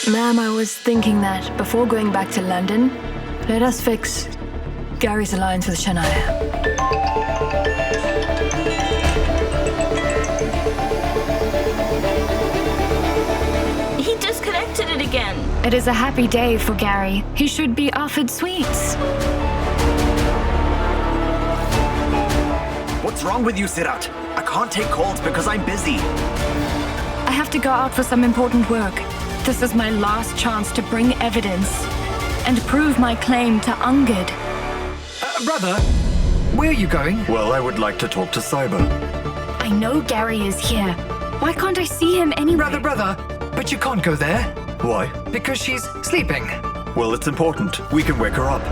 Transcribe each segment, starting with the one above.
Ma'am, I was thinking that before going back to London, let us fix Gary's alliance with Shania. He disconnected it again. It is a happy day for Gary. He should be offered sweets. What's wrong with you, Seerat? I can't take calls because I'm busy. I have to go out for some important work. This is my last chance to bring evidence and prove my claim to Angad. Brother, where are you going? Well, I would like to talk to Sahiba. I know Gary is here. Why can't I see him anyway? Brother, but you can't go there. Why? Because she's sleeping. Well, it's important. We can wake her up.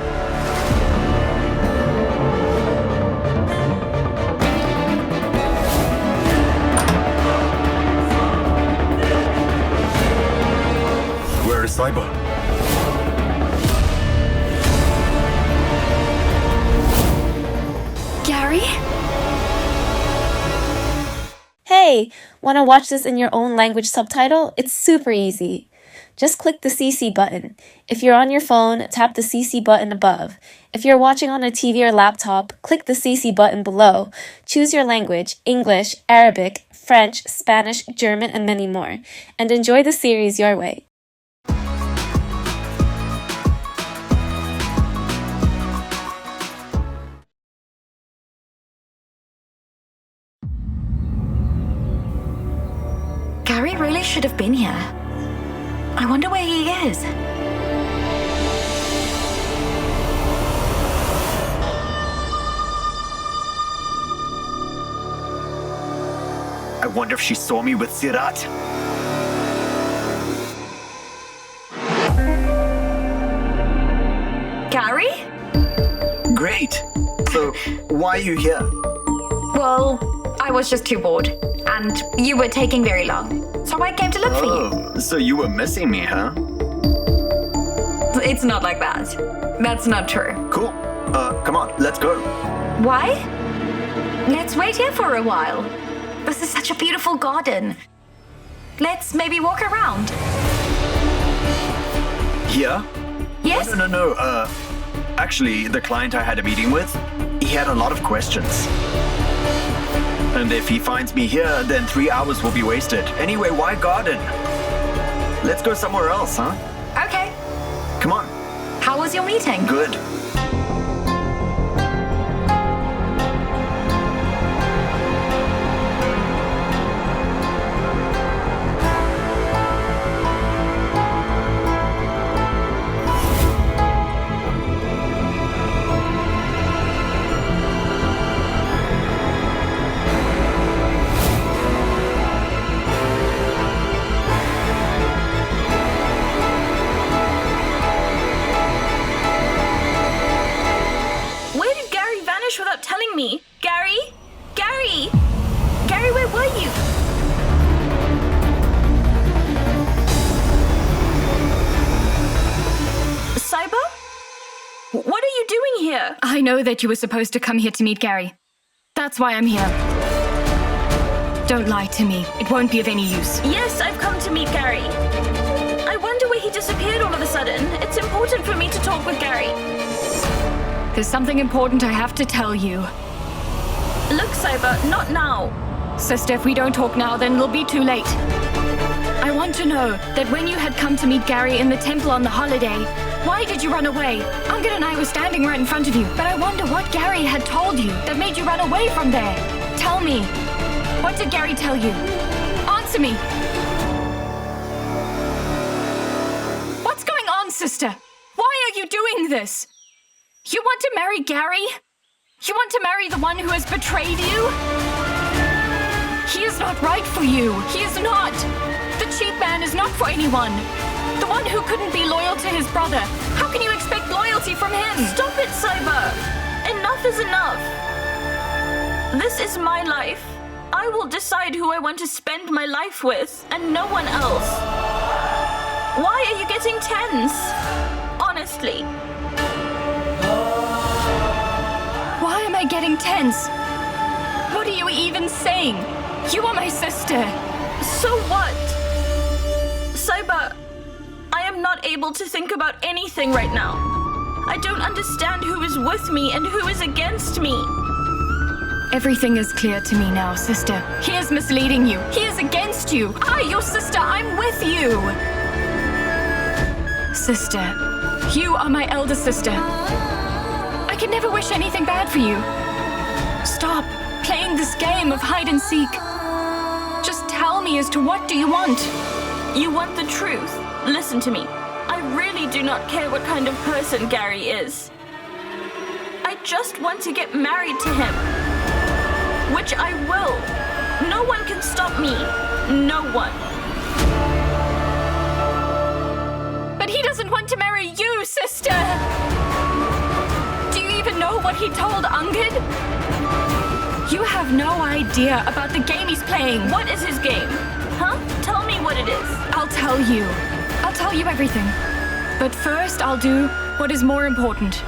Where is Sahiba? Gary? Hey, want to watch this in your own language subtitle? It's super easy. Just click the CC button. If you're on your phone, tap the CC button above. If you're watching on a TV or laptop, click the CC button below. Choose your language, English, Arabic, French, Spanish, German, and many more. And enjoy the series your way. Gary really should have been here. I wonder where he is. I wonder if she saw me with Seerat. Gary? Great. So, why are you here? Well, I was just too bored, and you were taking very long, so I came to look for you. Oh, so you were missing me, huh? It's not like that. That's not true. Cool. Come on, let's go. Why? Let's wait here for a while. This is such a beautiful garden. Let's maybe walk around. Here? Yes? No. Actually, the client I had a meeting with, he had a lot of questions. And if he finds me here, then 3 hours will be wasted. Anyway, why garden? Let's go somewhere else, huh? Okay. Come on. How was your meeting? Good. Without telling me. Gary? Gary, where were you? Sahiba? What are you doing here? I know that you were supposed to come here to meet Gary. That's why I'm here. Don't lie to me. It won't be of any use. Yes, I've come to meet Gary. I wonder where he disappeared all of a sudden. It's important for me to talk with Gary. There's something important I have to tell you. Look, Sahiba, not now. Sister, if we don't talk now, then it'll be too late. I want to know that when you had come to meet Gary in the temple on the holiday, why did you run away? Angad and I were standing right in front of you, but I wonder what Gary had told you that made you run away from there. Tell me. What did Gary tell you? Answer me. What's going on, sister? Why are you doing this? You want to marry Gary? You want to marry the one who has betrayed you? He is not right for you. He is not. The cheap man is not for anyone. The one who couldn't be loyal to his brother. How can you expect loyalty from him? Stop it, Sahiba. Enough is enough. This is my life. I will decide who I want to spend my life with, and no one else. Why are you getting tense? Honestly. Why am I getting tense? What are you even saying? You are my sister. So what? Sahiba, able to think about anything right now. I don't understand who is with me and who is against me. Everything is clear to me now, sister. He is misleading you. He is against you. I, your sister, I'm with you. Sister, you are my elder sister. I can never wish anything bad for you. Stop playing this game of hide and seek. Just tell me as to what do you want? You want the truth? Listen to me. I really do not care what kind of person Gary is. I just want to get married to him. Which I will. No one can stop me. No one. But he doesn't want to marry you, sister! Do you even know what he told Angad? You have no idea about the game he's playing. What is his game? Huh? Tell me what it is. I'll tell you. I'll tell you everything. But first, I'll do what is more important.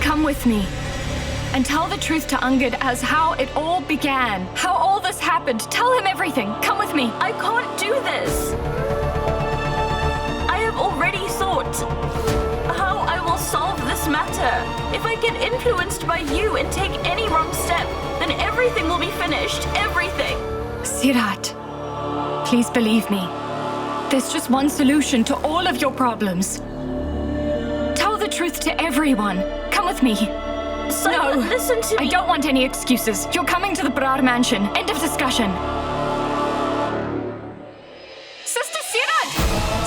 Come with me and tell the truth to Angad as how it all began, how all this happened. Tell him everything. Come with me. I can't do this. I have already thought how I will solve this matter. If I get influenced by you and take any wrong step, then everything will be finished. Everything. Seerat, please believe me. There's just one solution to all of your problems. Tell the truth to everyone. Come with me. No, listen to me. I don't want any excuses. You're coming to the Brar mansion. End of discussion. Sister Seerat!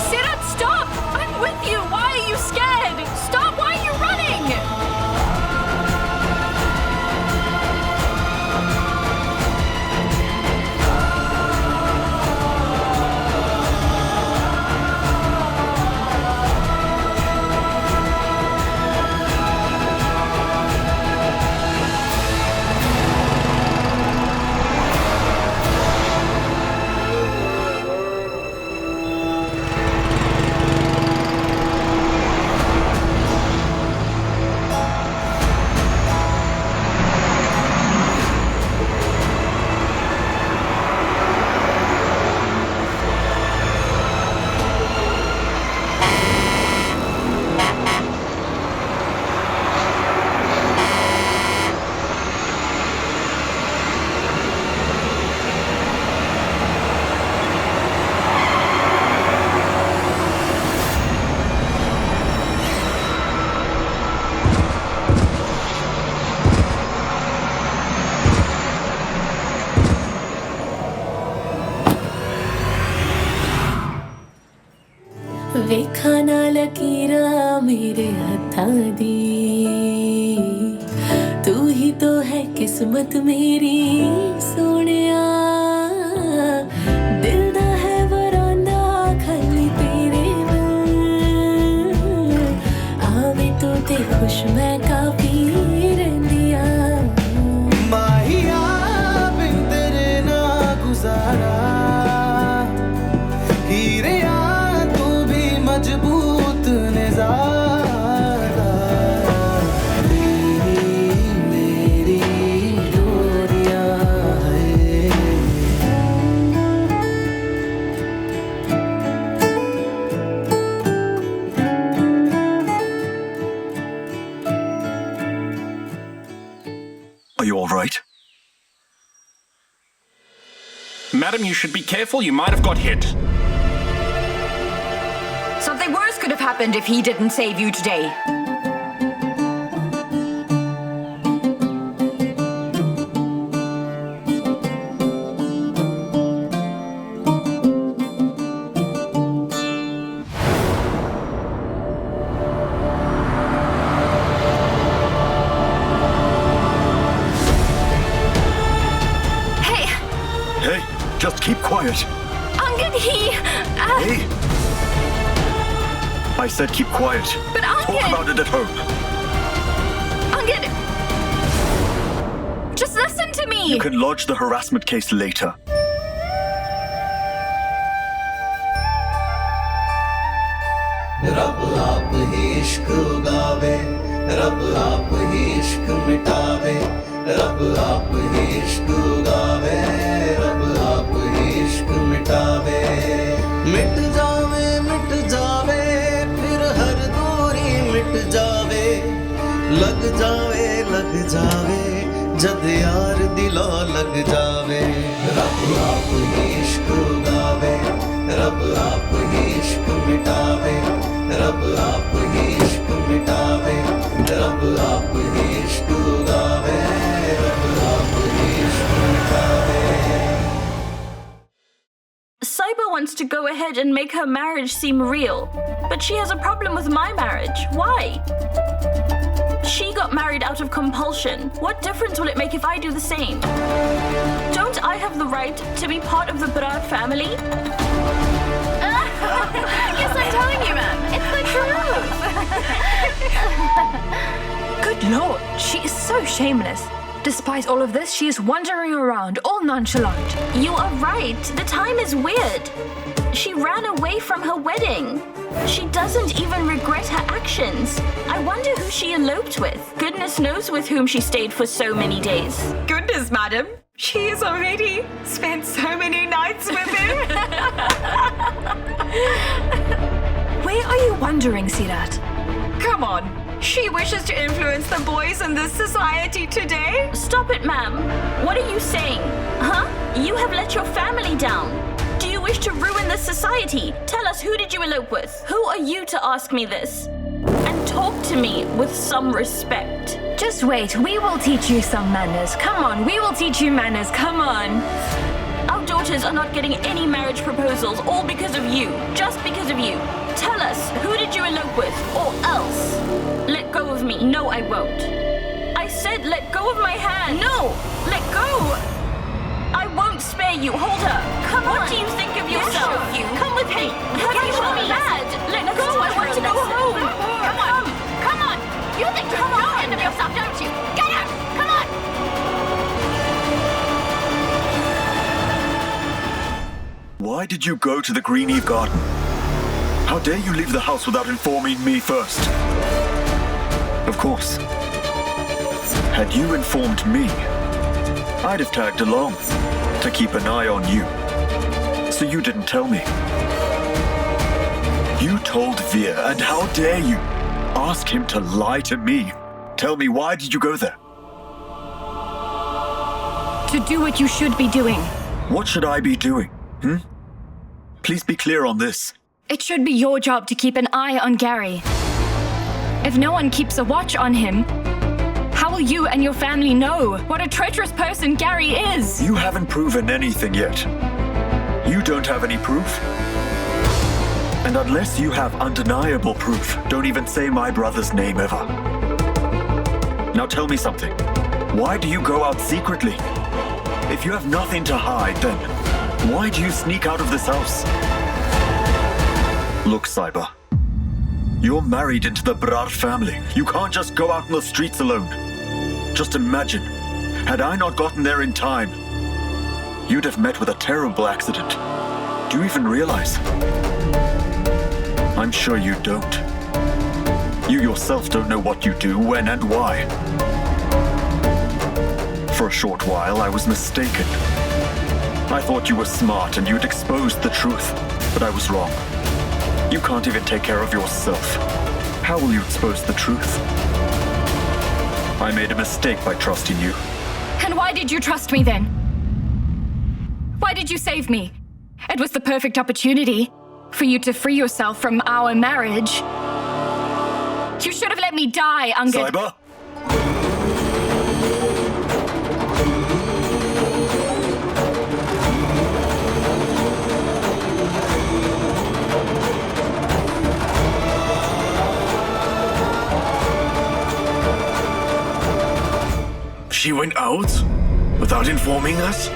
Seerat, stop! I'm with you. Why are you scared? Stop! Why are you running? ਵੇਖਾਂ ਨਾ ਲਕੀਰਾਂ ਮੇਰੇ ਹੱਥਾਂ ਦੀ ਤੂੰ ਹੀ ਤੋ ਹੈ ਕਿਸਮਤ ਮੇਰੀ ਸੋਹਣਿਆ ਦਿਲ ਦਾ ਹੈ ਵਰਾਂਡਾ ਖਾਲੀ ਤੇਰੇ ਵੱਲ ਆਵੇ ਤੂੰ ਤੇ ਖੁਸ਼ ਮੈਂ ਕਾਫੀ ਰਹਿੰਦੀਆਂ ਮਾਹੀਆ ਬਿਨ ਤੇਰੇ ਨਾ ਗੁਜ਼ਾਰਾ ਹੀਰਿਆ मजबूत नज़ारा मेरी डोरियां Are you all right? Madam, you should be careful. You might have got hit. Something worse could have happened if he didn't save you today. Hey, just keep quiet. Angad, Hey! I said keep quiet. But Angad! Talk about it at home. Angad! Just listen to me! You can lodge the harassment case later. रब आप ही इश्क उगावे रब आप ही इश्क मिटावे रब आप ही इश्क उगावे रब आप ही इश्क मिटावे मिट लग जावे जद यार दिलों लग जावे रब आप ही इश्क उगावे रब आप ही इश्क मिटावे रब आप ही इश्क मिटावे रब आप ही इश्क उगावे रब आप ही इश्क मिटावे Sahiba wants to go ahead and make her marriage seem real, but she has a problem with my marriage. Why? She got married out of compulsion. What difference will it make if I do the same? Don't I have the right to be part of the Brar family? Yes, I'm telling you, ma'am. It's the truth. Good Lord, she is so shameless. Despite all of this, she is wandering around, all nonchalant. You are right. The time is weird. She ran away from her wedding. She doesn't even regret her actions. I wonder who she eloped with. Goodness knows with whom she stayed for so many days. Goodness, madam. She has already spent so many nights with him. Where are you wandering, Seerat? Come on. She wishes to influence the boys in this society today. Stop it, ma'am. What are you saying? Huh? You have let your family down. Do you wish to ruin this society? Tell us, who did you elope with? Who are you to ask me this? And talk to me with some respect. Just wait, we will teach you some manners. Come on, we will teach you manners. Come on. Our daughters are not getting any marriage proposals, all because of you. Just because of you. Tell us, who did you elope with? Or else. Let go of me. No, I won't. I said let go of my hand. No! Let go! I won't spare you. Hold her. Come on. What do you think of yourself? Come with me. Have you gone mad? Let go. I want to go home. Come on. You think you're no end of yourself, don't you? Get out. Come on. Why did you go to the 𝐋𝐕𝐄 garden? How dare you leave the house without informing me first? Of course. Had you informed me, I'd have tagged along to keep an eye on you. So you didn't tell me. You told Veer, and how dare you ask him to lie to me? Tell me, why did you go there? To do what you should be doing. What should I be doing? Please be clear on this. It should be your job to keep an eye on Gary. If no one keeps a watch on him, how will you and your family know what a treacherous person Gary is? You haven't proven anything yet. You don't have any proof. And unless you have undeniable proof, don't even say my brother's name ever. Now tell me something. Why do you go out secretly? If you have nothing to hide, then why do you sneak out of this house? Look, Sahiba. You're married into the Brar family. You can't just go out in the streets alone. Just imagine, had I not gotten there in time, you'd have met with a terrible accident. Do you even realize? I'm sure you don't. You yourself don't know what you do, when and why. For a short while, I was mistaken. I thought you were smart and you'd exposed the truth, but I was wrong. You can't even take care of yourself. How will you expose the truth? I made a mistake by trusting you. And why did you trust me then? Why did you save me? It was the perfect opportunity for you to free yourself from our marriage. You should have let me die, Angad. Sahiba? She went out without informing us?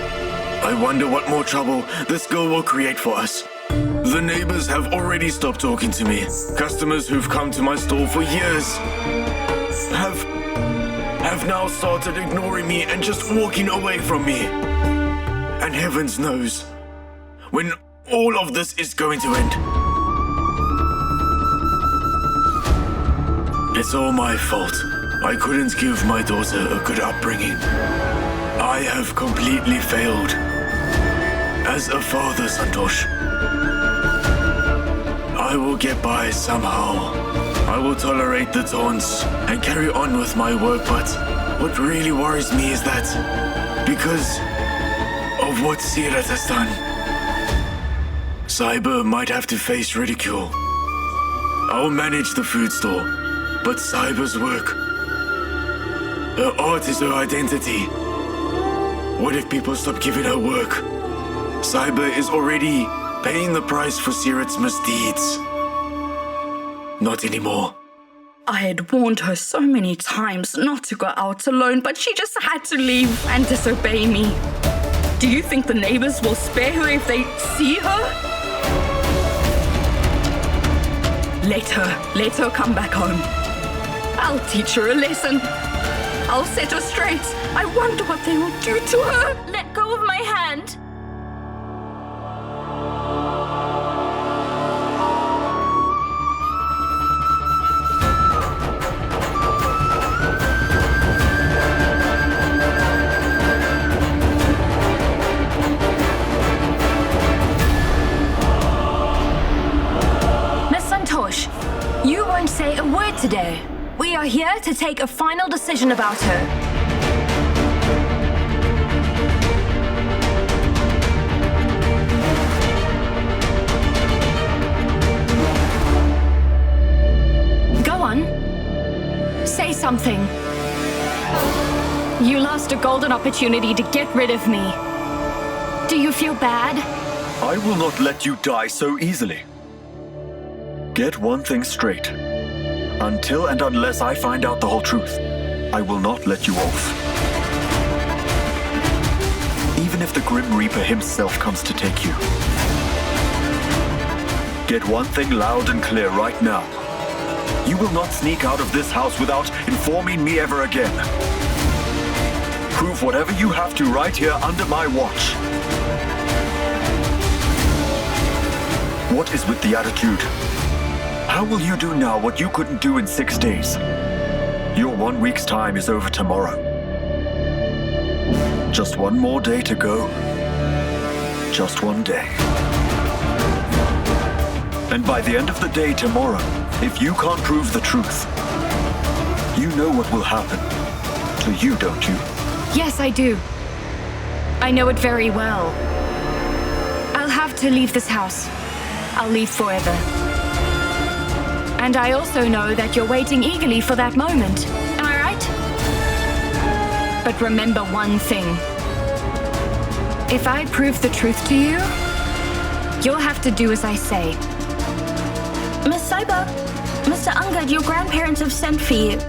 I wonder what more trouble this girl will create for us. The neighbors have already stopped talking to me. Customers who've come to my store for years have now started ignoring me and just walking away from me. And heavens knows when all of this is going to end. It's all my fault. I couldn't give my daughter a good upbringing. I have completely failed as a father, Santosh. I I will get by somehow. I will tolerate the taunts and carry on with my work, but what really worries me is that because of what Seerat has done, Sahiba might have to face ridicule. I'll manage the food store, but Sahiba's work, her art is her identity. What if people stop giving her work? Sahiba is already paying the price for Seerat's misdeeds. Not anymore. I had warned her so many times not to go out alone, but she just had to leave and disobey me. Do you think the neighbors will spare her if they see her? Let her come back home. I'll teach her a lesson. I'll set her straight. I wonder what they will do to her. Let go of my hand. You won't say a word today. We are here to take a final decision about her. Go on. Say something. You lost a golden opportunity to get rid of me. Do you feel bad? I will not let you die so easily. Get one thing straight. Until and unless I find out the whole truth, I will not let you off. Even if the Grim Reaper himself comes to take you. Get one thing loud and clear right now. You will not sneak out of this house without informing me ever again. Prove whatever you have to right here under my watch. What is with the attitude? How will you do now what you couldn't do in 6 days? Your 1 week's time is over tomorrow. Just one more day to go. Just one day. And by the end of the day tomorrow, if you can't prove the truth, you know what will happen to you, don't you? Yes, I do. I know it very well. I'll have to leave this house. I'll leave forever. And I also know that you're waiting eagerly for that moment. Am I right? But remember one thing. If I prove the truth to you, you'll have to do as I say. Miss Sahiba, Mr. Angad, your grandparents have sent for you.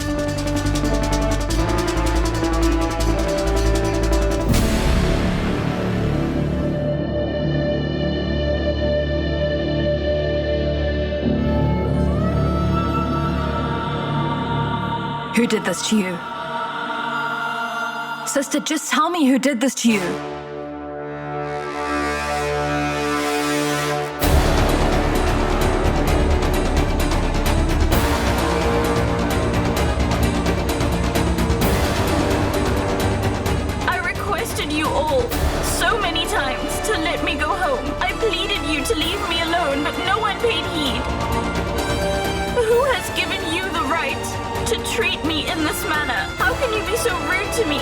Who did this to you? Sister, just tell me who did this to you. I requested you all so many times to let me go home. I pleaded you to leave me alone, but no one paid heed. Who has given you the right to treat me in this manner? How can you be so rude to me?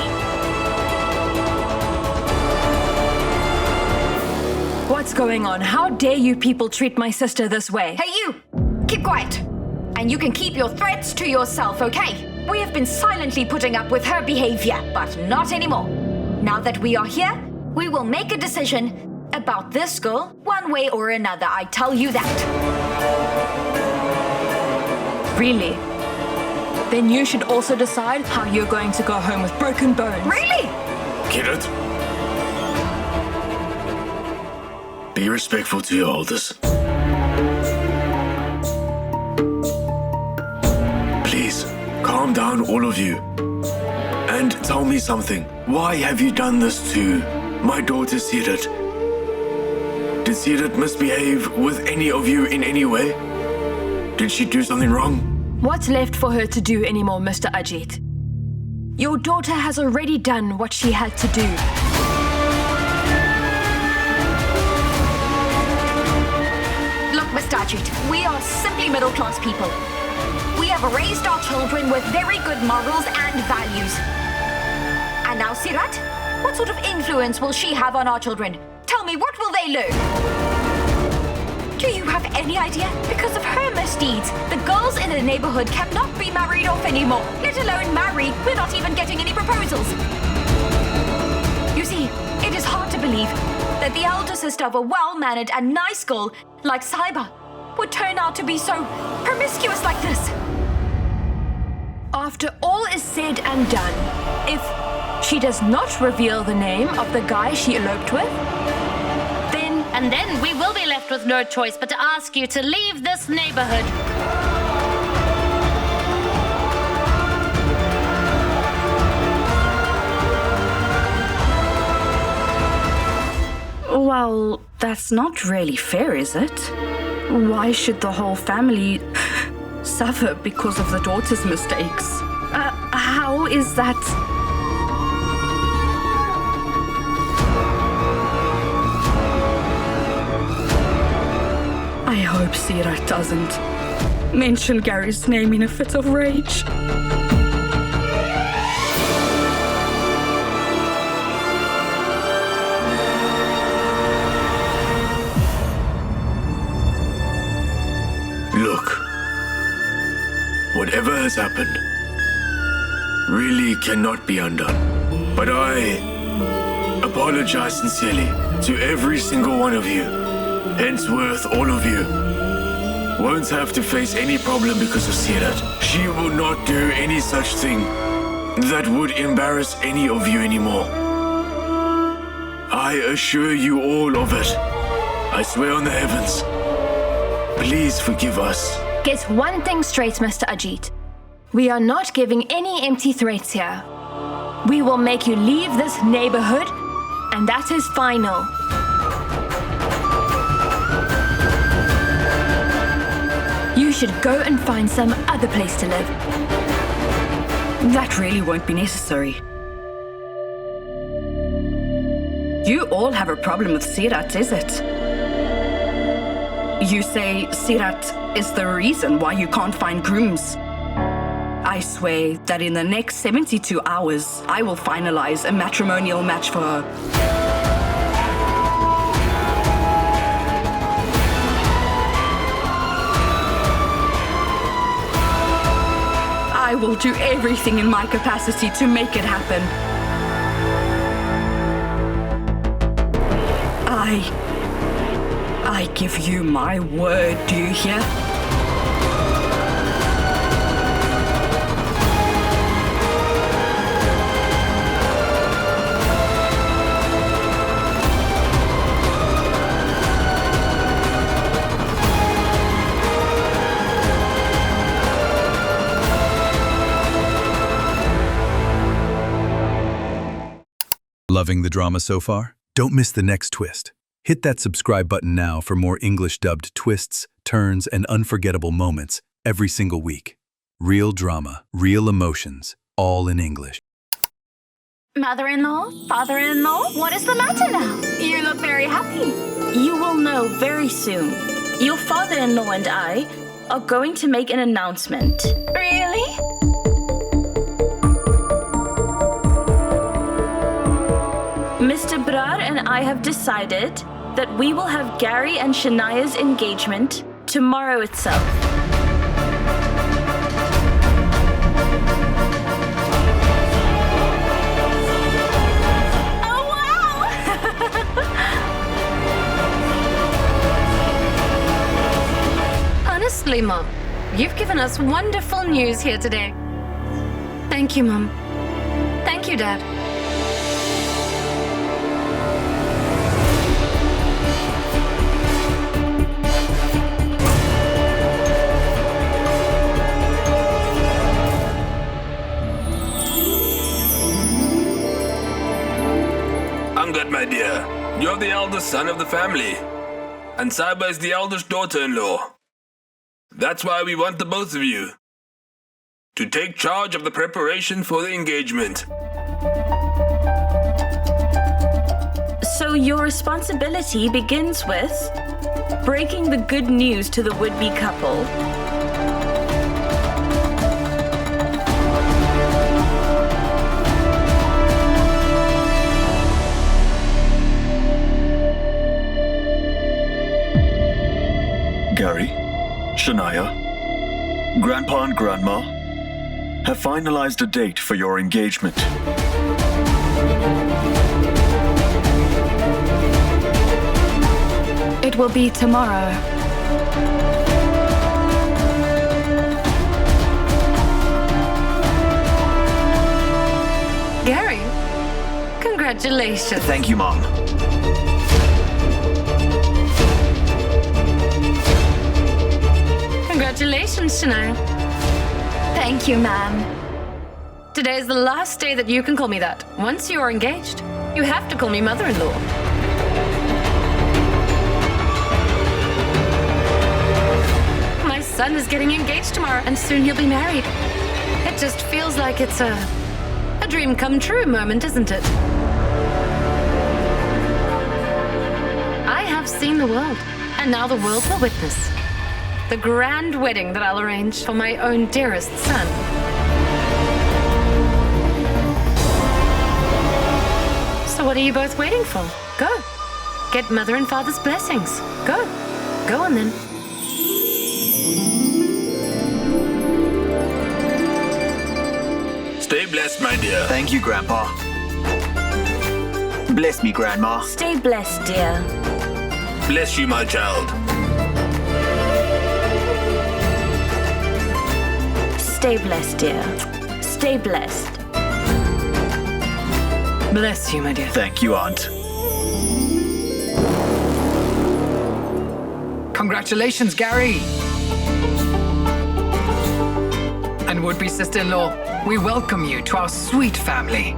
What's going on? How dare you people treat my sister this way? Hey, you! Keep quiet. And you can keep your threats to yourself, okay? We have been silently putting up with her behavior, but not anymore. Now that we are here, we will make a decision about this girl one way or another. I tell you that. Really? Then you should also decide how you're going to go home with broken bones. Really? Get it? Be respectful to your elders. Please, calm down, all of you. And tell me something. Why have you done this to my daughter Seerat? Did Seerat misbehave with any of you in any way? Did she do something wrong? What's left for her to do anymore, Mr. Ajit? Your daughter has already done what she had to do. Look, Mr. Mr. Ajit. We are simply middle-class people. We have raised our children with very good morals and values. And now, Seerat, what sort of influence will she have on our children? Tell me, what will they learn? Do you have any idea? Because of her misdeeds, the girls in the neighborhood cannot be married off anymore. Let alone marry, we're not even getting any proposals. You see, it is hard to believe that the elder sister of a well-mannered and nice girl like Sahiba would turn out to be so promiscuous like this. After all is said and done, if she does not reveal the name of the guy she eloped with, then we will be left with no choice but to ask you to leave this neighborhood. Well, that's not really fair, is it? Why should the whole family suffer because of the daughter's mistakes? How is that? I hope Seerat doesn't mention Gary's name in a fit of rage. Look, whatever has happened really cannot be undone. But I apologize sincerely to every single one of you. Henceforth, all of you won't have to face any problem because of Seerat. She will not do any such thing that would embarrass any of you anymore. I assure you all of it. I swear on the heavens. Please forgive us. get one thing straight, Mr. Ajit. We are not giving any empty threats here. We will make you leave this neighborhood, and that is final. You should go and find some other place to live. That really won't be necessary. You all have a problem with Seerat, is it? You say Seerat is the reason why you can't find grooms. I swear that in the next 72 hours, I will finalize a matrimonial match for her. I will do everything in my capacity to make it happen. I give you my word, do you hear? Loving the drama so far? Don't miss the next twist. Hit that subscribe button now for more English-dubbed twists, turns, and unforgettable moments every single week. Real drama, real emotions, all in English. Mother-in-law, father-in-law, what is the matter now? You look very happy. You will know very soon. Your father-in-law and I are going to make an announcement. Really? Mr. Brar and I have decided that we will have Gary and Shania's engagement tomorrow itself. Oh, wow! Honestly, Mom, you've given us wonderful news here today. Thank you, Mom. Thank you, Dad. Angad, my dear, you're the eldest son of the family, and Sahiba is the eldest daughter-in-law. That's why we want the both of you to take charge of the preparation for the engagement. So your responsibility begins with breaking the good news to the would-be couple. Gary, Shania, Grandpa and Grandma have finalized a date for your engagement. It will be tomorrow. Gary, congratulations. Thank you, Mom. Congratulations, Shania. Thank you, ma'am. Today is the last day that you can call me that. Once you are engaged, you have to call me mother-in-law. My son is getting engaged tomorrow, and soon he'll be married. It just feels like it's a dream come true moment, isn't it? I have seen the world, and now the world will witness the grand wedding that I'll arrange for my own dearest son. So what are you both waiting for? Go. Get mother and father's blessings. Go. Go on then. Stay blessed, my dear. Thank you, Grandpa. Bless me, Grandma. Stay blessed, dear. Bless you, my child. Stay blessed, dear. Stay blessed. Bless you, my dear. Thank you, Aunt. Congratulations, Gary. And would-be sister-in-law, we welcome you to our sweet family.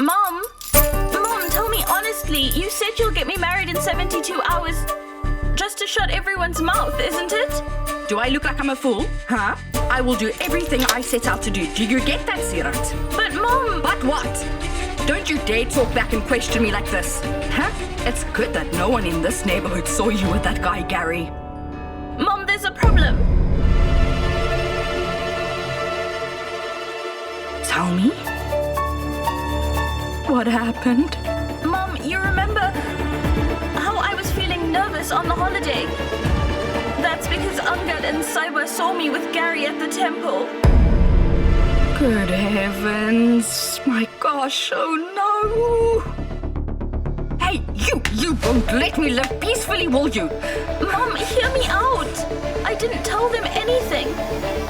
Mom, tell me honestly, you said you'll get me married in 72 hours just to shut everyone's mouth, isn't it? Do I look like I'm a fool? Huh? I will do everything I set out to do. Do you get that, Seerat? But Mom... But what? Don't you dare talk back and question me like this. Huh? It's good that no one in this neighborhood saw you with that guy, Gary. Mom, there's a problem. Tell me. What happened? Mom, you remember how I was feeling nervous on the holiday? That's because Angad and Sahiba saw me with Gary at the temple. Good heavens. My gosh, oh no. Hey, you won't let me live peacefully, will you? Mom, hear me out. I didn't tell them anything.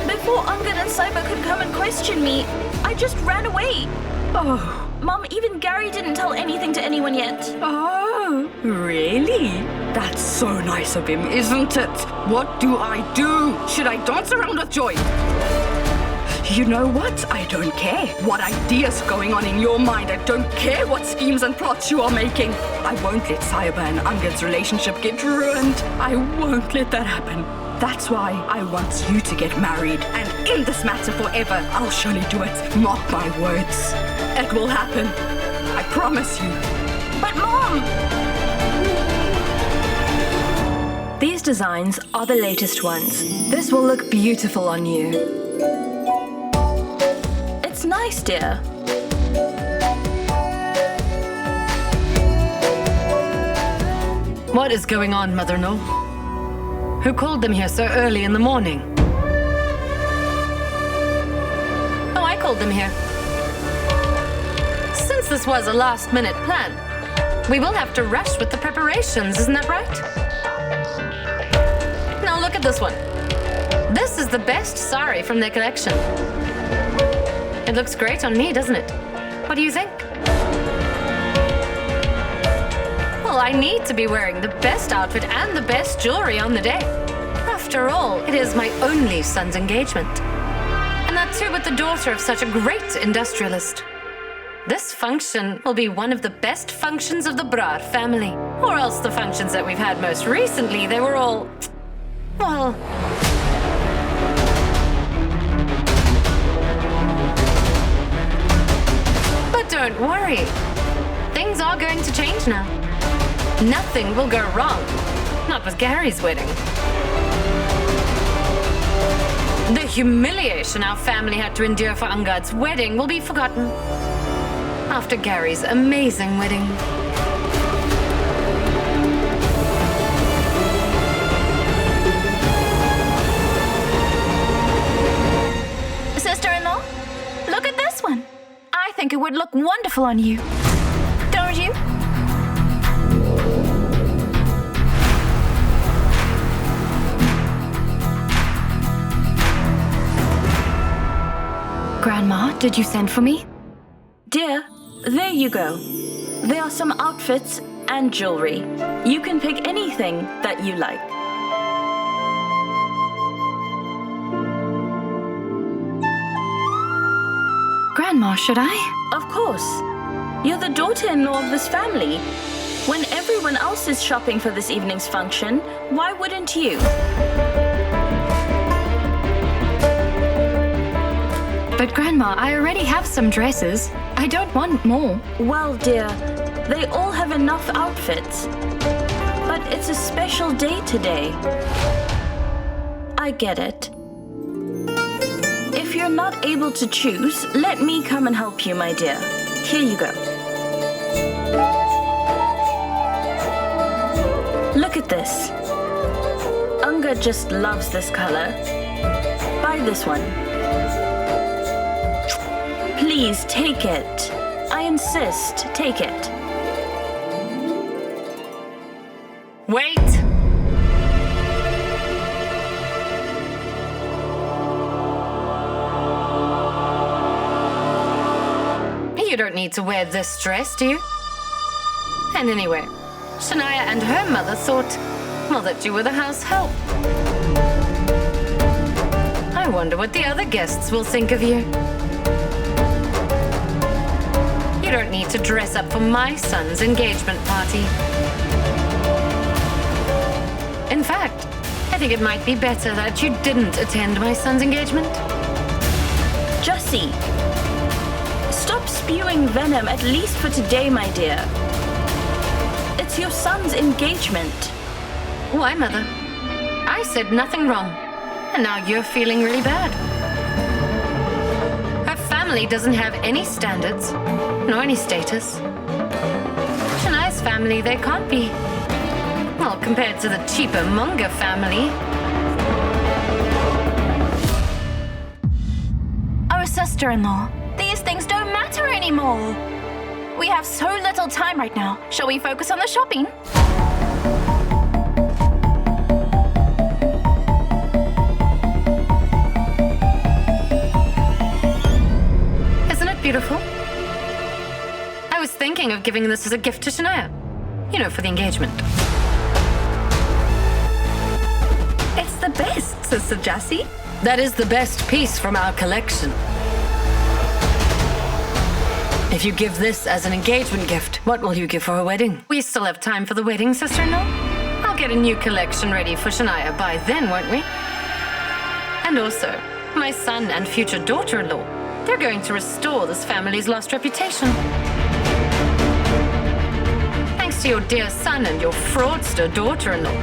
Before Angad and Sahiba could come and question me, I just ran away. Oh. Mom, even Gary didn't tell anything to anyone yet. Oh, really? That's so nice of him, isn't it? What do I do? Should I dance around with joy? You know what? I don't care what ideas going on in your mind. I don't care what schemes and plots you are making. I won't let Sahiba and Angad's relationship get ruined. I won't let that happen. That's why I want you to get married and end this matter forever. I'll surely do it. Mark my words. It will happen. I promise you. But Mom! These designs are the latest ones. This will look beautiful on you. It's nice, dear. What is going on, mother-in-law? Who called them here so early in the morning? Oh, I called them here. Since this was a last-minute plan, we will have to rush with the preparations, isn't that right? Now look at this one. This is the best sari from their collection. It looks great on me, doesn't it? What do you think? Well, I need to be wearing the best outfit and the best jewelry on the day. After all, it is my only son's engagement. And that too with the daughter of such a great industrialist. This function will be one of the best functions of the Brar family. Or else the functions that we've had most recently, they were all... well... But don't worry. Things are going to change now. Nothing will go wrong. Not with Gary's wedding. The humiliation our family had to endure for Angad's wedding will be forgotten after Gary's amazing wedding. Sister-in-law, look at this one. I think it would look wonderful on you. Don't you? Grandma, did you send for me? Dear, there you go. There are some outfits and jewelry. You can pick anything that you like. Grandma, should I? Of course. You're the daughter-in-law of this family. When everyone else is shopping for this evening's function, why wouldn't you? But Grandma, I already have some dresses. I don't want more. Well, dear, they all have enough outfits. But it's a special day today. I get it. If you're not able to choose, let me come and help you, my dear. Here you go. Look at this. Angad just loves this color. Buy this one. Please take it. I insist, take it. Wait! You don't need to wear this dress, do you? And anyway, Shania and her mother thought, well, that you were the house help. I wonder what the other guests will think of you. You don't need to dress up for my son's engagement party. In fact, I think it might be better that you didn't attend my son's engagement. Jussie, stop spewing venom, at least for today, my dear. It's your son's engagement. Why, Mother? I said nothing wrong, and now you're feeling really bad. Her family doesn't have any standards, nor any status. Shania's family, they can't be. Well, compared to the cheaper Munga family. Oh, sister-in-law, these things don't matter anymore. We have so little time right now. Shall we focus on the shopping? Isn't it beautiful? I was thinking of giving this as a gift to Shania. You know, for the engagement. It's the best, Sister Jussie. That is the best piece from our collection. If you give this as an engagement gift, what will you give for her wedding? We still have time for the wedding, sister-in-law. I'll get a new collection ready for Shania by then, won't we? And also, my son and future daughter-in-law, they're going to restore this family's lost reputation. Thanks to your dear son and your fraudster daughter-in-law.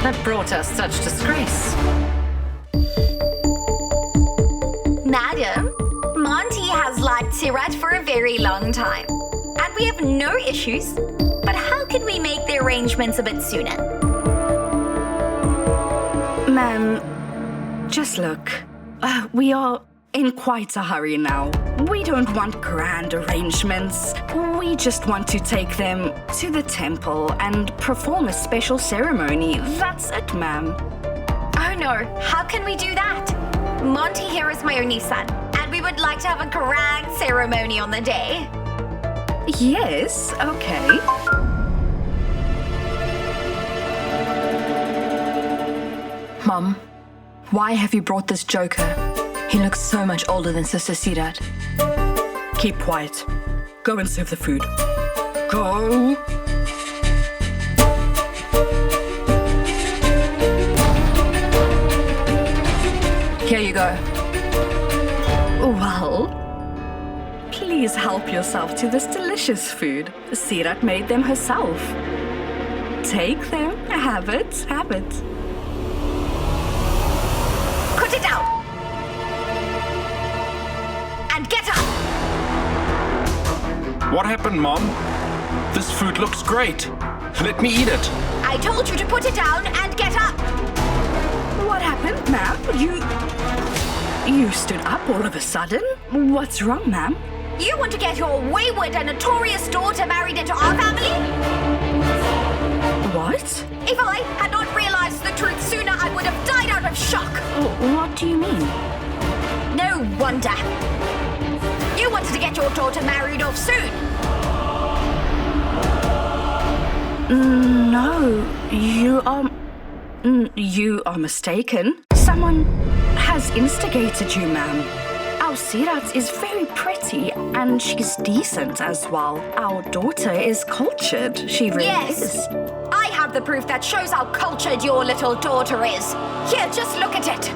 That brought us such disgrace. Madam, Monty has liked Seerat for a very long time, and we have no issues. But how can we make the arrangements a bit sooner? Ma'am, just look. We are in quite a hurry now. We don't want grand arrangements. We just want to take them to the temple and perform a special ceremony. That's it, ma'am. Oh no, how can we do that? Monty here is my only son, and we would like to have a grand ceremony on the day. Yes, okay. Mom, why have you brought this joker? He looks so much older than Sister Seerat. Keep quiet. Go and serve the food. Go! Here you go. Well, please help yourself to this delicious food. Seerat made them herself. Take them. Have it. Have it. Put it down! And get up! What happened, Mom? This food looks great. Let me eat it. I told you to put it down and get up! What happened, ma'am? You stood up all of a sudden? What's wrong, ma'am? You want to get your wayward and notorious daughter married into our family? What? If I had not realized the truth sooner, I would have died out of shock. What do you mean? No wonder. You wanted to get your daughter married off soon. No, you are mistaken. Someone has instigated you, ma'am. Our Seerat is very pretty and she's decent as well. Our daughter is cultured. She really is. I have the proof that shows how cultured your little daughter is. Here, just look at it.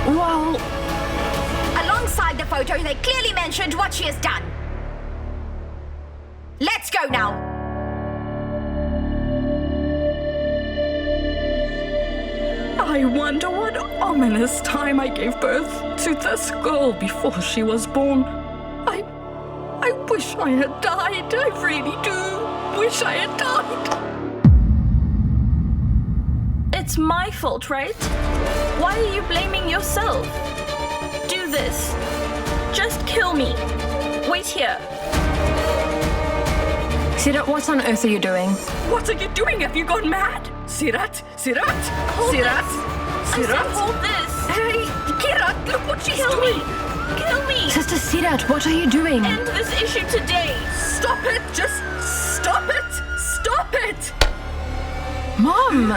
Well, alongside the photo, they clearly mentioned what she has done. Let's go now. I wonder what ominous time I gave birth to this girl before she was born. I wish I had died. I really do wish I had died. It's my fault, right? Why are you blaming yourself? Do this. Just kill me. Wait here. Seerat, what on earth are you doing? What are you doing? Have you gone mad? Seerat? Seerat? Hold Seerat? this. Seerat? I said hold this. Hey, Kirat, look what she's Kill doing. me. Kill me. Sister Seerat, what are you doing? End this issue today. Stop it. Just stop it. Stop it. Mom!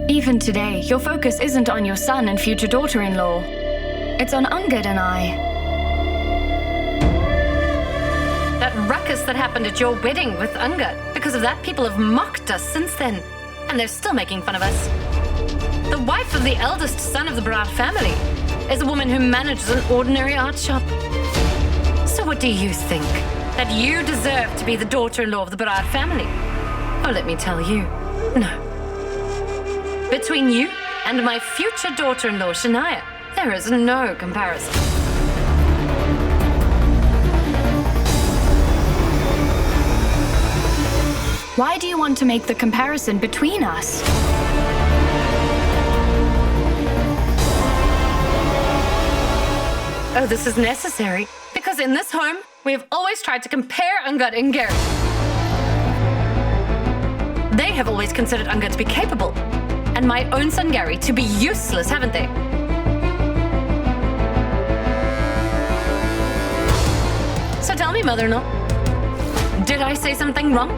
Even today, your focus isn't on your son and future daughter-in-law. It's on Angad and I. That ruckus that happened at your wedding with Angad. Because of that, people have mocked us since then. And they're still making fun of us. The wife of the eldest son of the Brar family is a woman who manages an ordinary art shop. So what do you think? That you deserve to be the daughter-in-law of the Brar family? Oh, let me tell you, no. Between you and my future daughter-in-law, Shania, there is no comparison. Why do you want to make the comparison between us? Oh, this is necessary, because in this home, we have always tried to compare Angad and Gary. They have always considered Angad to be capable, and my own son Gary to be useless, haven't they? So tell me, mother-in-law, did I say something wrong?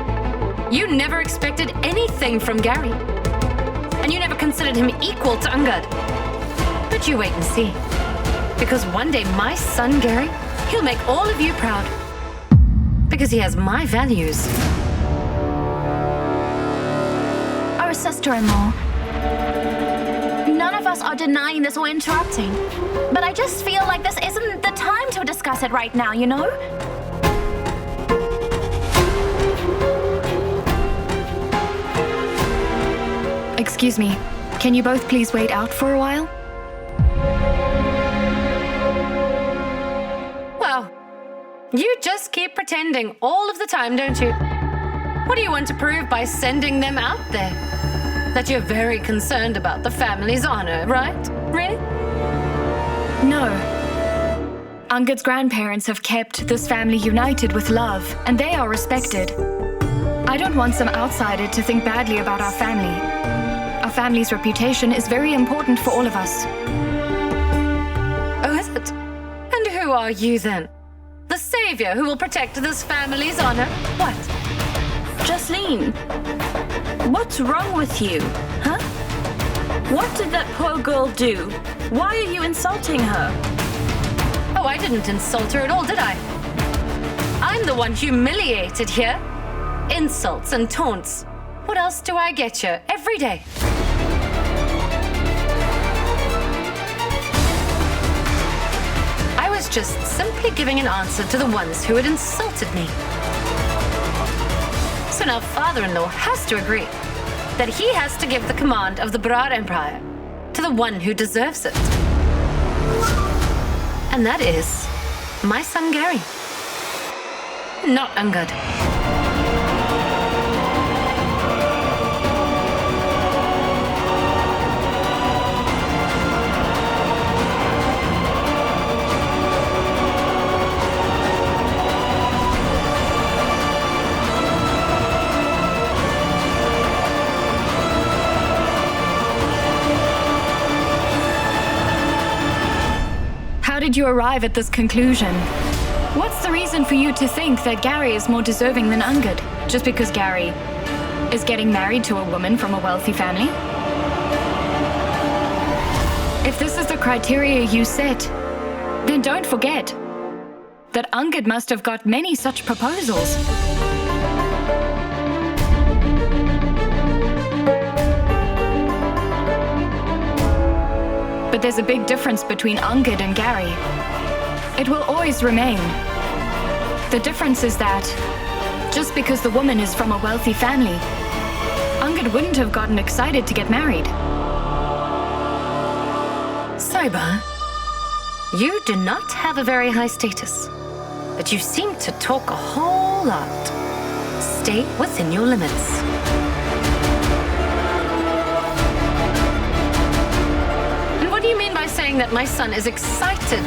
You never expected anything from Gary, and you never considered him equal to Angad. But you wait and see. Because one day my son, Gary, he'll make all of you proud. Because he has my values. Our sister-in-law. None of us are denying this or interrupting. But I just feel like this isn't the time to discuss it right now, you know? Excuse me, can you both please wait out for a while? Well, you just keep pretending all of the time, don't you? What do you want to prove by sending them out there? That you're very concerned about the family's honor, right? Really? No. Angad's grandparents have kept this family united with love, and they are respected. I don't want some outsider to think badly about our family. Our family's reputation is very important for all of us. Oh, is it? And who are you then? The savior who will protect this family's honor? What? Jasleen, what's wrong with you, huh? What did that poor girl do? Why are you insulting her? Oh, I didn't insult her at all, did I? I'm the one humiliated here. Insults and taunts. What else do I get you every day? I was just simply giving an answer to the ones who had insulted me. So now father-in-law has to agree that he has to give the command of the Brar Empire to the one who deserves it. And that is my son Gary. Not Angad. How did you arrive at this conclusion? What's the reason for you to think that Gary is more deserving than Angad, just because Gary is getting married to a woman from a wealthy family? If this is the criteria you set, then don't forget that Angad must have got many such proposals. But there's a big difference between Angad and Gary. It will always remain. The difference is that just because the woman is from a wealthy family, Angad wouldn't have gotten excited to get married. Sahiba, you do not have a very high status, but you seem to talk a whole lot. Stay within your limits. And what do you mean by saying that my son is excited?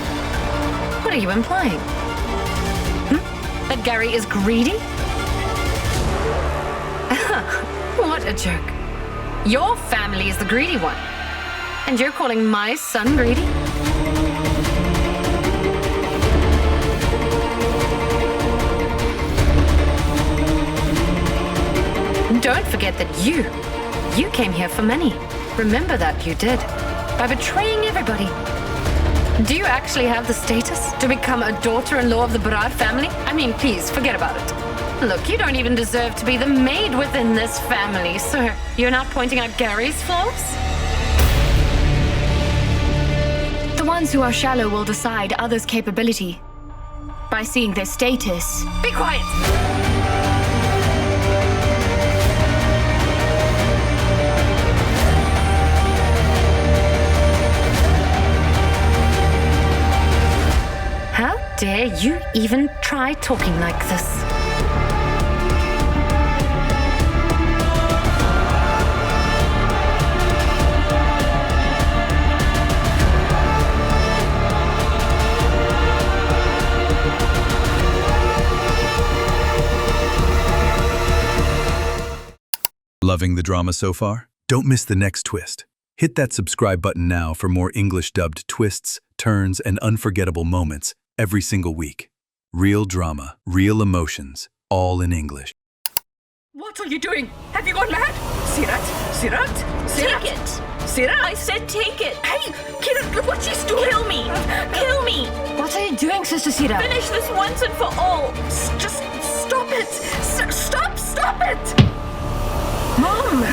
What are you implying? That Gary is greedy? What a jerk. Your family is the greedy one, and you're calling my son greedy? Don't forget that you came here for money. Remember that you did, by betraying everybody. Do you actually have the status to become a daughter-in-law of the Brar family? I mean, please, forget about it. Look, you don't even deserve to be the maid within this family, so you're not pointing out Gary's flaws? The ones who are shallow will decide others' capability by seeing their status. Be quiet! How dare you even try talking like this? Loving the drama so far? Don't miss the next twist. Hit that subscribe button now for more English-dubbed twists, turns, and unforgettable moments every single week. Real drama, real emotions, all in English. What are you doing? Have you gone mad? Seerat? Take it! Seerat! I said take it! Hey! Kira, look what she's doing! Kill me! Kill me! What are you doing, Sister Seerat? Finish this once and for all! Just stop it! Stop it! Mom!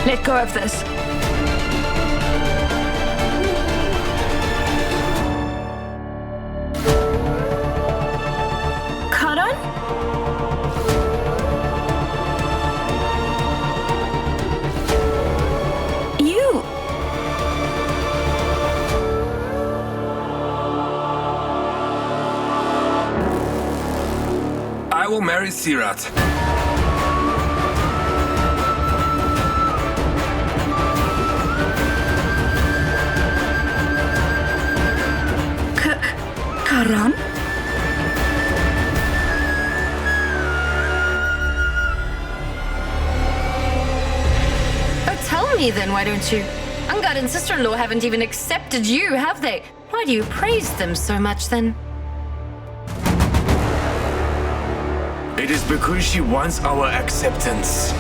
Let go of this. Karan? You! I will marry Seerat. Karan? Tell me then, why don't you? Angad and sister-in-law haven't even accepted you, have they? Why do you praise them so much then? It is because she wants our acceptance.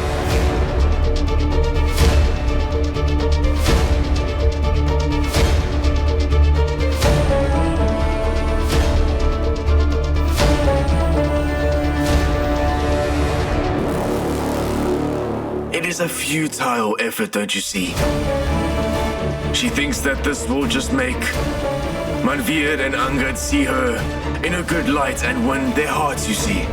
It is a futile effort, don't you see? She thinks that this will just make Manveer and Angad see her in a good light and win their hearts, you see.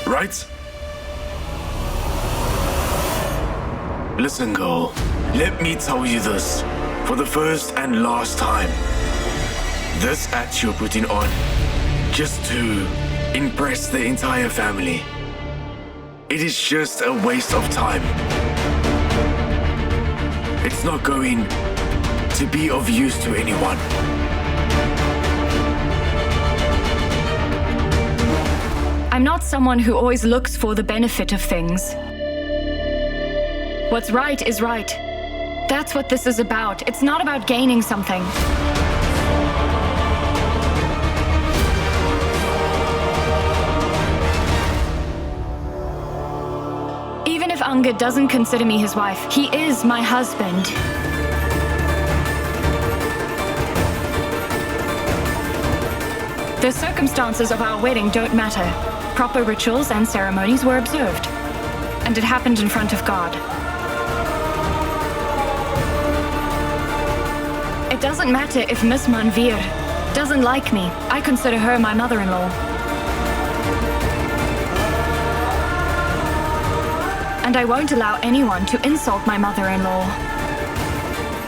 Right? Listen, girl. Let me tell you this for the first and last time. This act you're putting on just to impress the entire family. It is just a waste of time. It's not going to be of use to anyone. I'm not someone who always looks for the benefit of things. What's right is right. That's what this is about. It's not about gaining something. Even if Angad doesn't consider me his wife, he is my husband. The circumstances of our wedding don't matter. Proper rituals and ceremonies were observed, and it happened in front of God. It doesn't matter if Miss Manveer doesn't like me. I consider her my mother-in-law. And I won't allow anyone to insult my mother-in-law.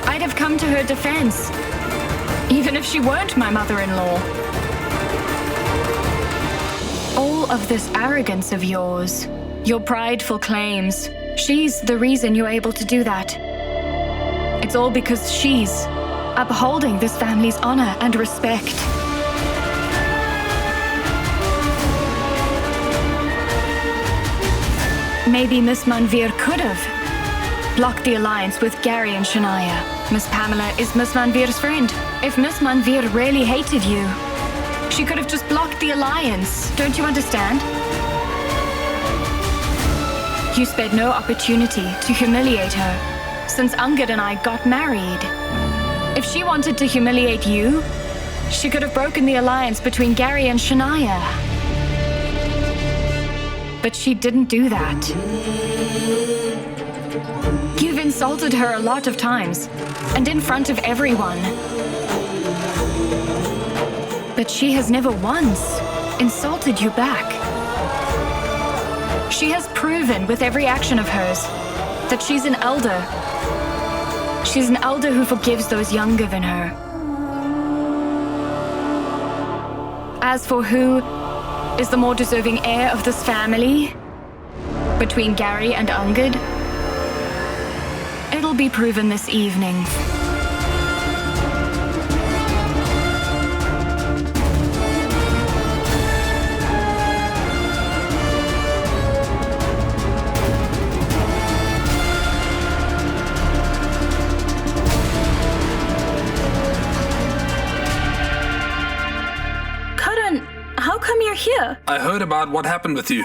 I'd have come to her defense, even if she weren't my mother-in-law. All of this arrogance of yours, your prideful claims, she's the reason you're able to do that. It's all because she's upholding this family's honor and respect. Maybe Miss Manveer could have blocked the alliance with Gary and Shania. Miss Pamela is Miss Manveer's friend. If Miss Manveer really hated you, she could have just blocked the alliance. Don't you understand? You spared no opportunity to humiliate her since Angad and I got married. If she wanted to humiliate you, she could have broken the alliance between Gary and Shania. But she didn't do that. You've insulted her a lot of times, and in front of everyone. But she has never once insulted you back. She has proven with every action of hers that she's an elder. She's an elder who forgives those younger than her. As for who is the more deserving heir of this family, between Gary and Angad, it'll be proven this evening. Here. I heard about what happened with you.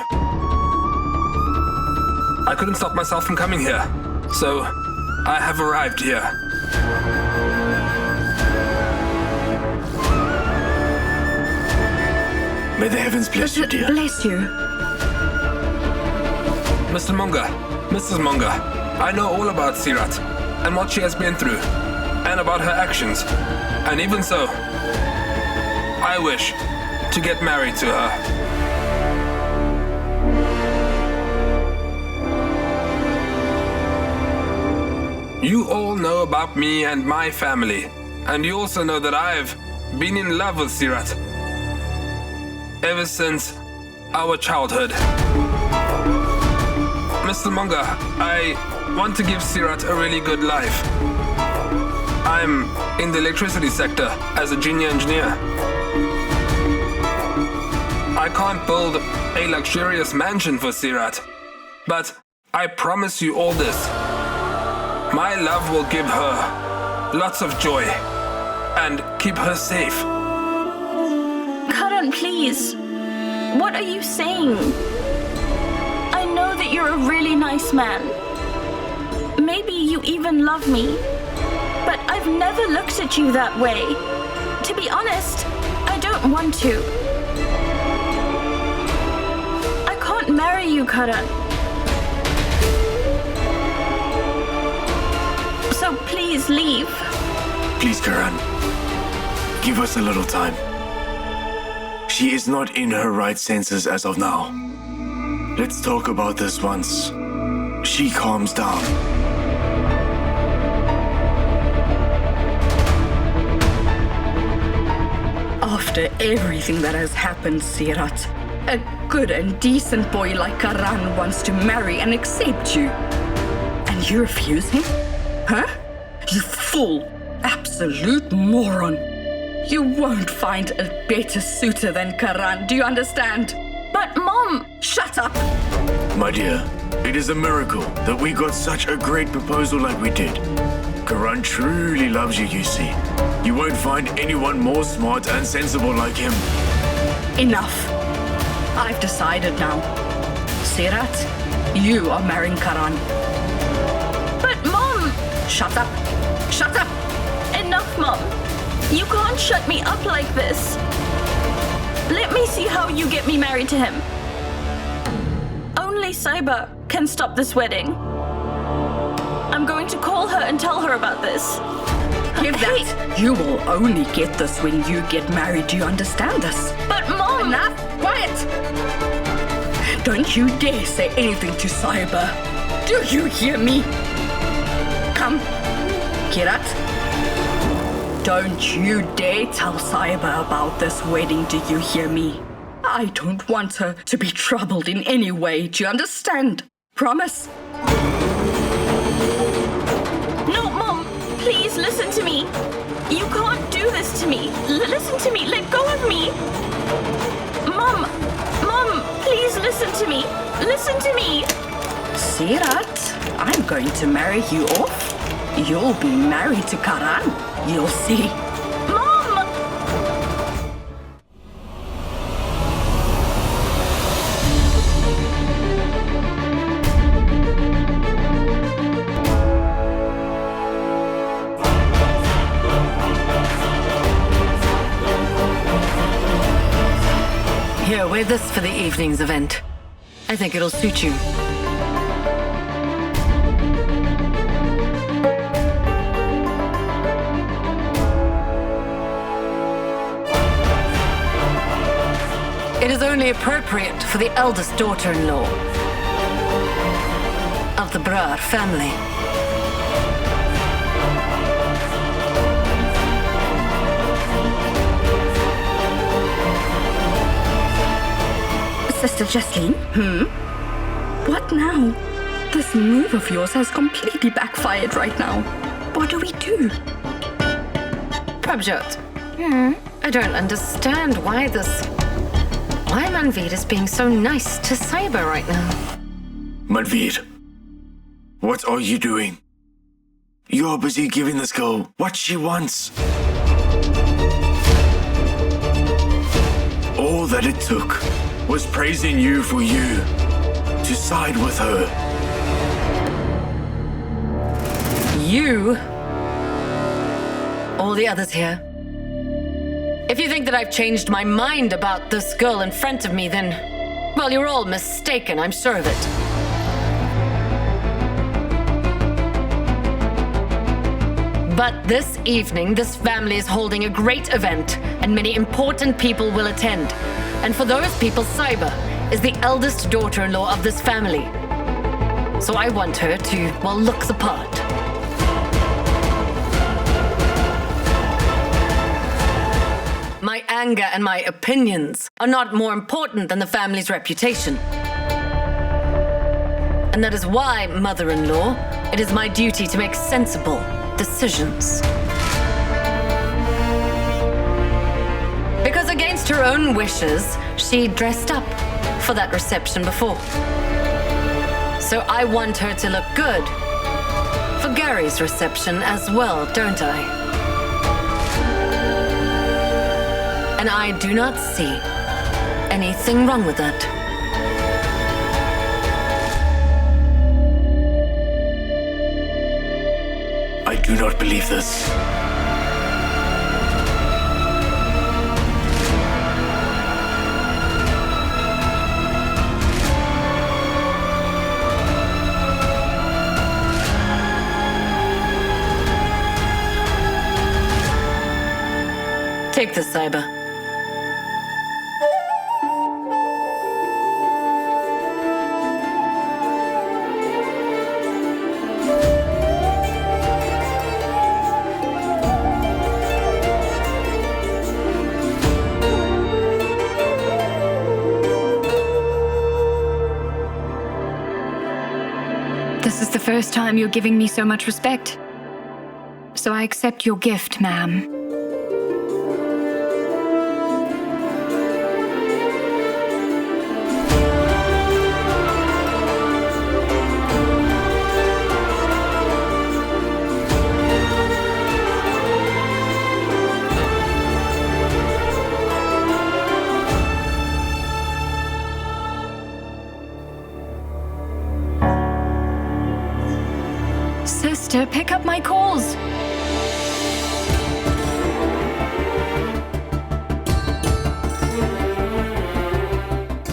I couldn't stop myself from coming here, so I have arrived here. May the heavens bless you, dear. Bless you. Mr. Munga, Mrs. Munga, I know all about Seerat and what she has been through, and about her actions. And even so, I wish to get married to her. You all know about me and my family, and you also know that I've been in love with Seerat ever since our childhood. Mr. Monga, I want to give Seerat a really good life. I'm in the electricity sector as a junior engineer. I can't build a luxurious mansion for Seerat, but I promise you all this. My love will give her lots of joy and keep her safe. Karan, please. What are you saying? I know that you're a really nice man. Maybe you even love me. But I've never looked at you that way. To be honest, I don't want to. I can't marry you, Karan. So please leave. Please, Karan. Give us a little time. She is not in her right senses as of now. Let's talk about this once she calms down. After everything that has happened, Seerat, a good and decent boy like Karan wants to marry and accept you. And you refuse him? Huh? You fool! Absolute moron! You won't find a better suitor than Karan, do you understand? But Mom! Shut up! My dear, it is a miracle that we got such a great proposal like we did. Karan truly loves you, you see. You won't find anyone more smart and sensible like him. Enough. I've decided now. Seerat, you are marrying Karan. But Mom! Shut up. Shut up! Enough, Mom. You can't shut me up like this. Let me see how you get me married to him. Only Sahiba can stop this wedding. I'm going to call her and tell her about this. Give that. You will only get this when you get married. Do you understand this? But Mom! Enough! Quiet! Don't you dare say anything to Sahiba. Do you hear me? Come. Seerat. Don't you dare tell Sahiba about this wedding, do you hear me? I don't want her to be troubled in any way, do you understand? Promise? No, Mom! Please listen to me! You can't do this to me! Listen to me! Let go of me! Mom! Mom! Please listen to me! Listen to me! Seerat, I'm going to marry you off. You'll be married to Karan. You'll see. Mom! Here, wear this for the evening's event. I think it'll suit you. It is only appropriate for the eldest daughter-in-law of the Brar family. Sister Jesslyn? What now? This move of yours has completely backfired right now. What do we do? Prabhjot, I don't understand why Manveed is being so nice to Sahiba right now. Manveed, what are you doing? You are busy giving this girl what she wants. All that it took was praising you for you to side with her. You, all the others here, if you think that I've changed my mind about this girl in front of me, then, well, you're all mistaken, I'm sure of it. But this evening, this family is holding a great event, and many important people will attend. And for those people, Sahiba is the eldest daughter-in-law of this family. So I want her to, well, look the part. anger and my opinions are not more important than the family's reputation. And that is why, mother-in-law, it is my duty to make sensible decisions. Because against her own wishes, she dressed up for that reception before. So I want her to look good for Gary's reception as well, don't I? And I do not see anything wrong with that. I do not believe this. Take this, Sahiba. This is the first time you're giving me so much respect. So I accept your gift, ma'am. Sister, pick up my calls.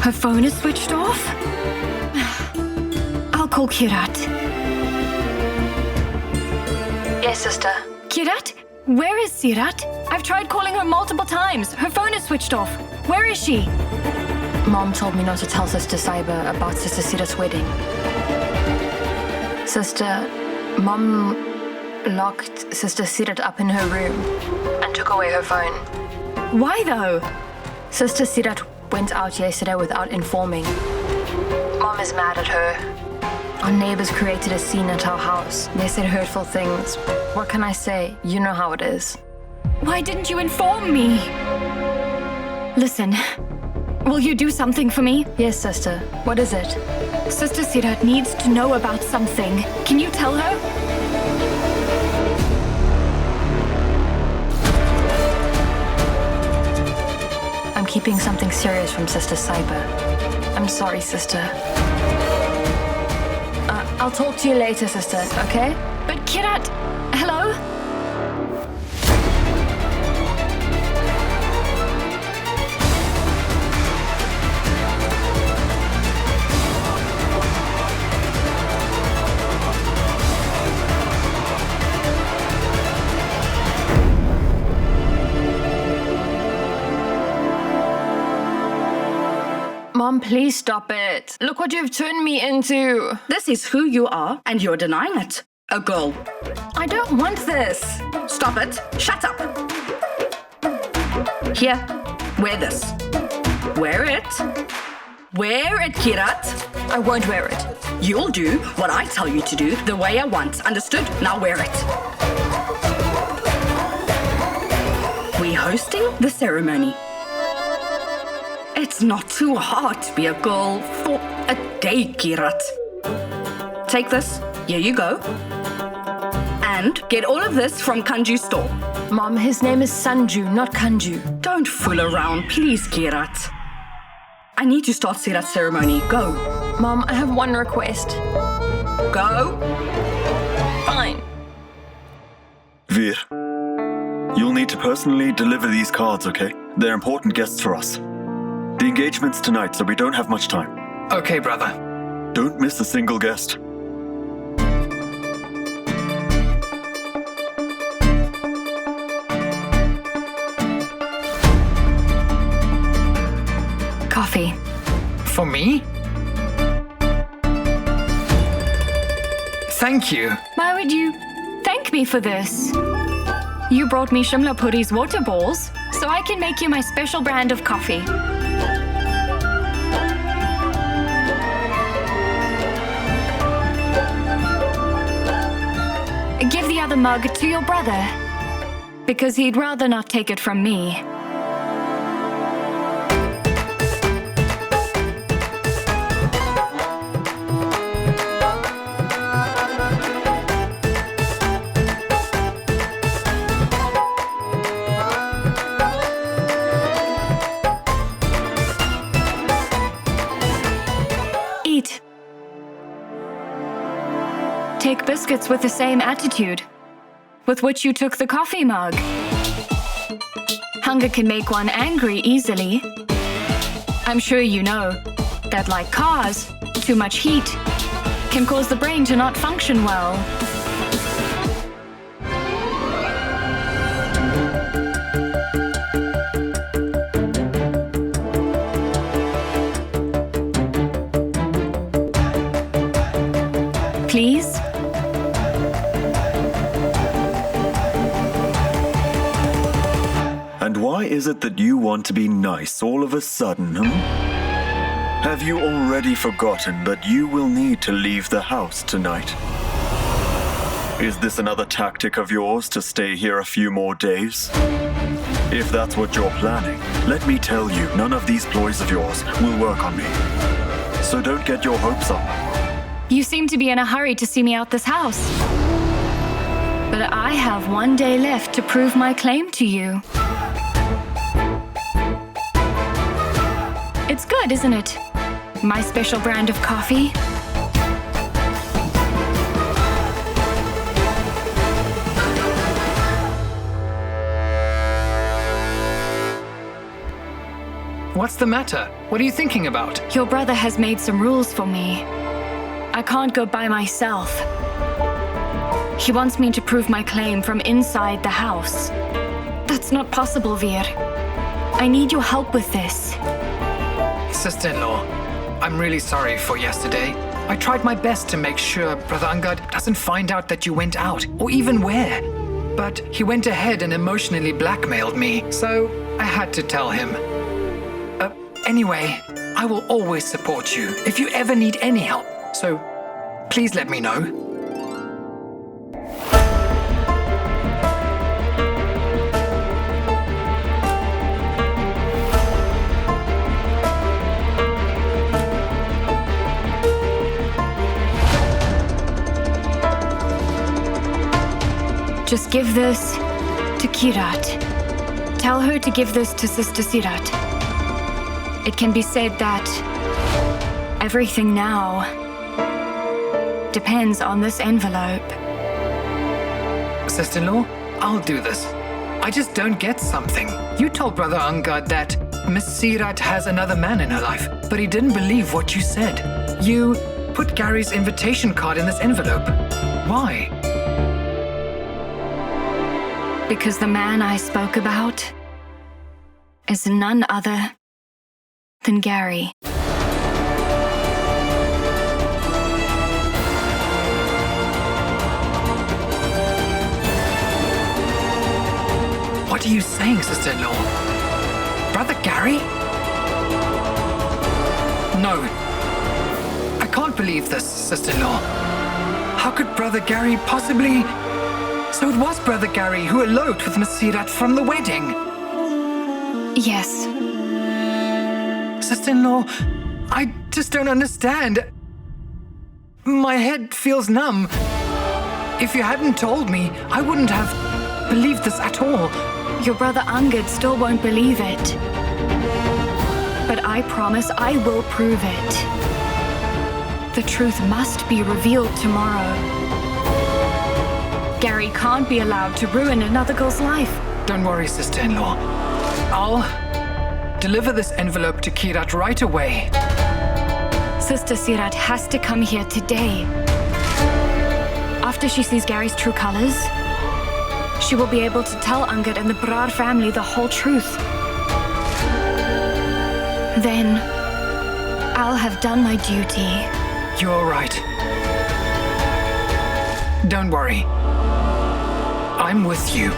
Her phone is switched off? I'll call 𝐀𝐻𝐿. Yes, sister. 𝐀𝐻𝐿, where is Seerat? I've tried calling her multiple times. Her phone is switched off. Where is she? Mom told me not to tell Sister Sahiba about Sister Seerat's wedding. Sister, Mom locked Sister Seerat up in her room and took away her phone. Why though? Sister Seerat went out yesterday without informing. Mom is mad at her. Our neighbors created a scene at our house. They said hurtful things. What can I say? You know how it is. Why didn't you inform me? Listen, will you do something for me? Yes, sister. What is it? Sister Seerat needs to know about something. Can you tell her? I'm keeping something serious from Sister Sahiba. I'm sorry, sister. I'll talk to you later, sister, okay? But 𝐀𝐻𝐿, hello? Mom, please stop it. Look what you've turned me into. This is who you are, and you're denying it. A girl. I don't want this. Stop it. Shut up. Here, wear this. Wear it. Wear it, 𝐀𝐻𝐿. I won't wear it. You'll do what I tell you to do the way I want. Understood? Now wear it. We're hosting the ceremony. It's not too hard to be a girl for a day, 𝐀𝐻𝐿. Take this. Here you go. And get all of this from 𝐂𝐁𝐕�'s store. Mom, his name is Sanju, not 𝐂𝐁𝐕𝐄. Don't fool around, please, 𝐀𝐻𝐿. I need to start Seerat's ceremony. Go. Mom, I have one request. Go. Fine. Vir, you'll need to personally deliver these cards, okay? They're important guests for us. The engagement's tonight, so we don't have much time. Okay, brother. Don't miss a single guest. Coffee. For me? Thank you. Why would you thank me for this? You brought me Shimla Puri's water balls, so I can make you my special brand of coffee. Give the other mug to your brother, because he'd rather not take it from me. Eat. Take biscuits with the same attitude with which you took the coffee mug. Hunger can make one angry easily. I'm sure you know that, like cars, too much heat can cause the brain to not function well. Please? And why is it that you want to be nice all of a sudden, huh? Have you already forgotten that you will need to leave the house tonight? Is this another tactic of yours to stay here a few more days? If that's what you're planning, let me tell you, none of these ploys of yours will work on me. So don't get your hopes up. You seem to be in a hurry to see me out this house. But I have one day left to prove my claim to you. It's good, isn't it? My special brand of coffee. What's the matter? What are you thinking about? Your brother has made some rules for me. I can't go by myself. He wants me to prove my claim from inside the house. That's not possible, Vir. I need your help with this. Sister-in-law, I'm really sorry for yesterday. I tried my best to make sure Brother Angad doesn't find out that you went out, or even where. But he went ahead and emotionally blackmailed me, so I had to tell him. Anyway, I will always support you if you ever need any help. So, please let me know. Just give this to 𝐻𝐻𝐕𝐄. Tell her to give this to Sister Seerat. It can be said that everything now depends on this envelope. Sister-in-law, I'll do this. I just don't get something. You told Brother Angad that Miss Seerat has another man in her life, but he didn't believe what you said. You put Gary's invitation card in this envelope. Why? Because the man I spoke about is none other than Gary. What are you saying, sister-in-law? Brother Gary? No. I can't believe this, sister-in-law. How could Brother Gary possibly... So it was Brother Gary who eloped with Miss Seerat from the wedding? Yes. Sister-in-law, I just don't understand. My head feels numb. If you hadn't told me, I wouldn't have believed this at all. Your brother Angad still won't believe it. But I promise I will prove it. The truth must be revealed tomorrow. Gary can't be allowed to ruin another girl's life. Don't worry, sister-in-law. I'll deliver this envelope to 𝐻𝐻𝐕𝐄 right away. Sister Seerat has to come here today. After she sees Gary's true colors, she will be able to tell Angad and the Brar family the whole truth. Then, I'll have done my duty. You're right. Don't worry. I'm with you.